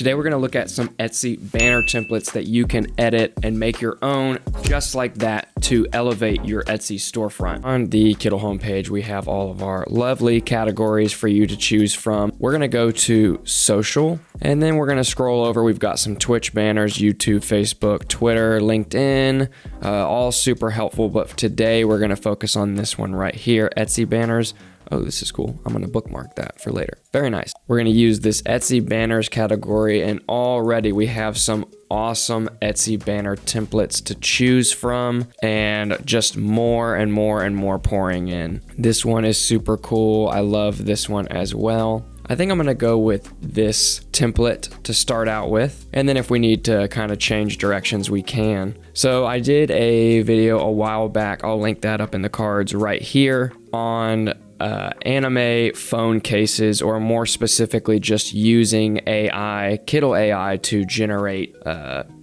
Today we're going to look at some Etsy banner templates that you can edit and make your own just like that to elevate your Etsy storefront. On the Kittl homepage, we have all of our lovely categories for you to choose from. We're going to go to social, and then we're going to scroll over. We've got some Twitch banners, YouTube, Facebook, Twitter, LinkedIn, all super helpful. But today we're going to focus on this one right here, Etsy banners. Oh, this is cool. I'm going to bookmark that for later. Very nice. We're going to use this Etsy banners category, and already we have some awesome Etsy banner templates to choose from, and just more and more and more pouring in. This one is super cool. I love this one as well. I think I'm going to go with this template to start out with, and then if we need to kind of change directions, we can. So I did a video a while back. I'll link that up in the cards right here on anime phone cases, or more specifically just using AI, Kittl AI, to generate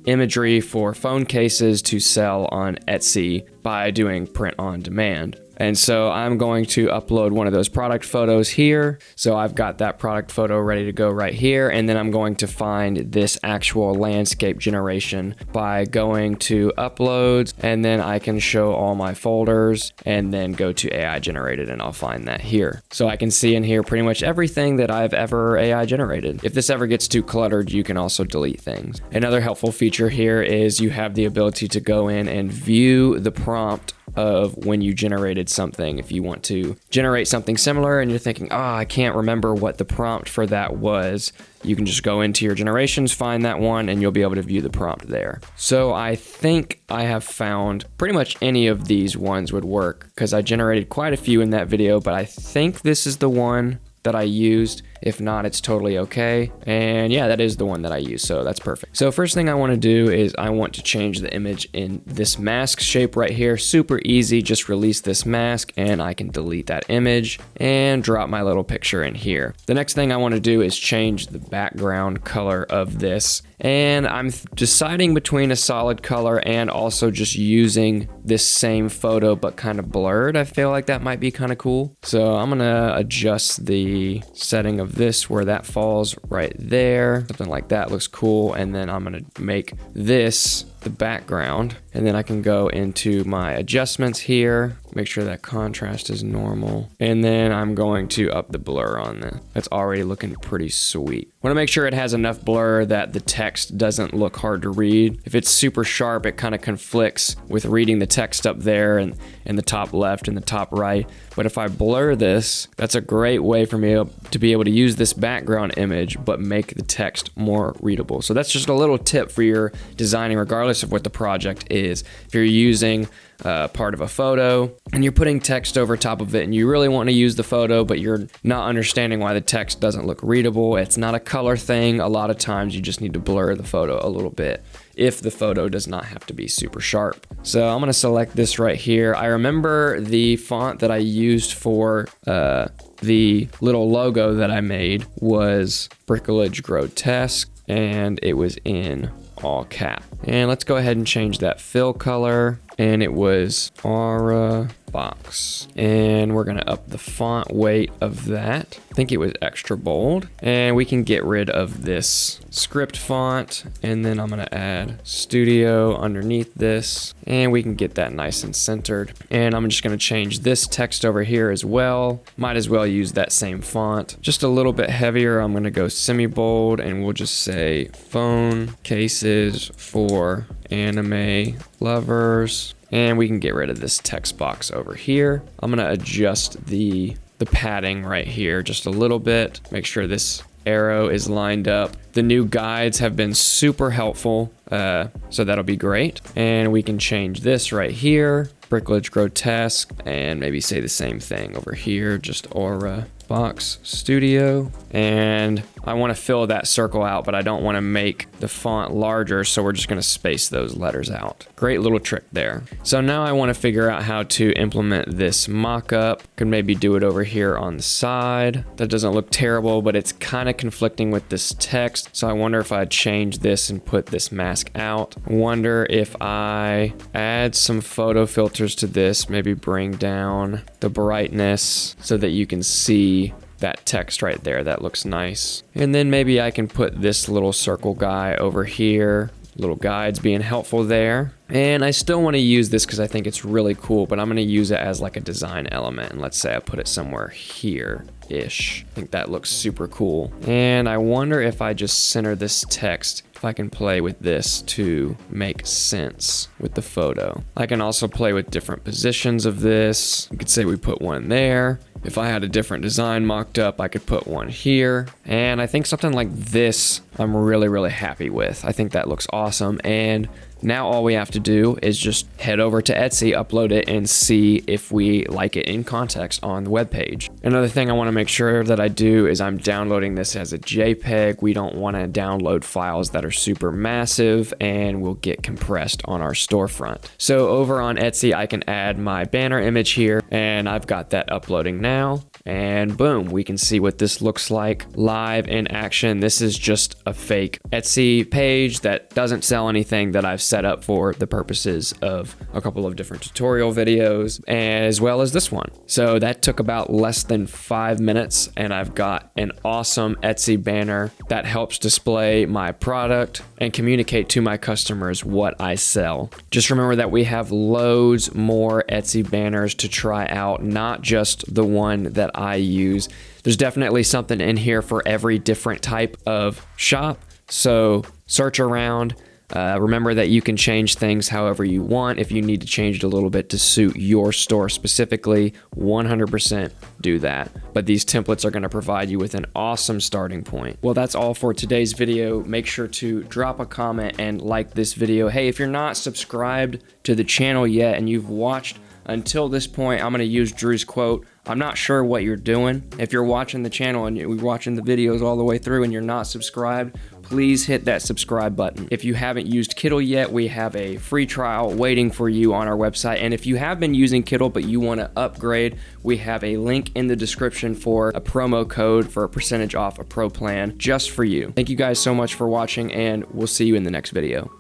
imagery for phone cases to sell on Etsy by doing print on demand. And so I'm going to upload one of those product photos here. So I've got that product photo ready to go right here. And then I'm going to find this actual landscape generation by going to uploads, and then I can show all my folders and then go to AI generated, and I'll find that here. So I can see in here pretty much everything that I've ever AI generated. If this ever gets too cluttered, you can also delete things. Another helpful feature here is you have the ability to go in and view the prompt of when you generated something. If you want to generate something similar and you're thinking, oh, I can't remember what the prompt for that was, you can just go into your generations, find that one, and you'll be able to view the prompt there. So I think I have found pretty much any of these ones would work, because I generated quite a few in that video, but I think this is the one that I used. If not, it's totally okay. And yeah, that is the one that I use, so that's perfect. So first thing I want to do is I want to change the image in this mask shape right here. Super easy, just release this mask and I can delete that image and drop my little picture in here. The next thing I want to do is change the background color of this. And I'm deciding between a solid color and also just using this same photo but kind of blurred. I feel like that might be kind of cool. So I'm gonna adjust the setting of this where that falls right there. Something like that looks cool. And then I'm gonna make this the background, and then I can go into my adjustments here, make sure that contrast is normal, and then I'm going to up the blur on that. That's already looking pretty sweet. Want to make sure it has enough blur that the text doesn't look hard to read. If it's super sharp, it kind of conflicts with reading the text up there and in the top left and the top right. But if I blur this, that's a great way for me to be able to use this background image but make the text more readable. So that's just a little tip for your designing, regardless of what the project is. If you're using part of a photo and you're putting text over top of it and you really want to use the photo but you're not understanding why the text doesn't look readable, it's not a color thing. A lot of times you just need to blur the photo a little bit if the photo does not have to be super sharp. So I'm going to select this right here. I remember the font that I used for the little logo that I made was Bricolage Grotesque, and it was in all cap. And let's go ahead and change that fill color, and it was Aura Box. And we're gonna up the font weight of that. I think it was extra bold. And we can get rid of this script font, and then I'm gonna add Studio underneath this, and we can get that nice and centered. And I'm just gonna change this text over here as well. Might as well use that same font. Just a little bit heavier. I'm gonna go semi-bold, and we'll just say phone cases for anime lovers. And we can get rid of this text box over here. I'm gonna adjust the padding right here just a little bit. Make sure this arrow is lined up. The new guides have been super helpful, so that'll be great. And we can change this right here, Bricolage Grotesque, and maybe say the same thing over here, just Aura Box Studio. And I want to fill that circle out, but I don't want to make the font larger, so we're just going to space those letters out. Great little trick there. So now I want to figure out how to implement this mock-up. Could maybe do it over here on the side. That doesn't look terrible, but it's kind of conflicting with this text. So I wonder if I change this and put this mask out. Wonder if I add some photo filters to this, maybe bring down the brightness so that you can see that text right there. That looks nice. And then maybe I can put this little circle guy over here. Little guides being helpful there. And I still want to use this because I think it's really cool, but I'm going to use it as like a design element. And let's say I put it somewhere here-ish. I think that looks super cool. And I wonder if I just center this text, if I can play with this to make sense with the photo. I can also play with different positions of this. You could say we put one there. If I had a different design mocked up, I could put one here. And I think something like this, I'm really, really happy with. I think that looks awesome. And now all we have to do is just head over to Etsy, upload it, and see if we like it in context on the webpage. Another thing I want to make sure that I do is I'm downloading this as a JPEG. We don't want to download files that are super massive and will get compressed on our storefront. So over on Etsy, I can add my banner image here, and I've got that uploading now. And boom, we can see what this looks like live in action. This is just a fake Etsy page that doesn't sell anything, that I've set up for the purposes of a couple of different tutorial videos, as well as this one. So that took about less than 5 minutes, and I've got an awesome Etsy banner that helps display my product and communicate to my customers what I sell. Just remember that we have loads more Etsy banners to try out, not just the one that I use. There's definitely something in here for every different type of shop. So search around. Remember that you can change things however you want. If you need to change it a little bit to suit your store specifically, 100% do that. But these templates are going to provide you with an awesome starting point. Well, that's all for today's video. Make sure to drop a comment and like this video. Hey, if you're not subscribed to the channel yet and you've watched until this point, I'm going to use Drew's quote. I'm not sure what you're doing. If you're watching the channel and you're watching the videos all the way through and you're not subscribed, please hit that subscribe button. If you haven't used Kittl yet, we have a free trial waiting for you on our website. And if you have been using Kittl but you want to upgrade, we have a link in the description for a promo code for a percentage off a pro plan just for you. Thank you guys so much for watching, and we'll see you in the next video.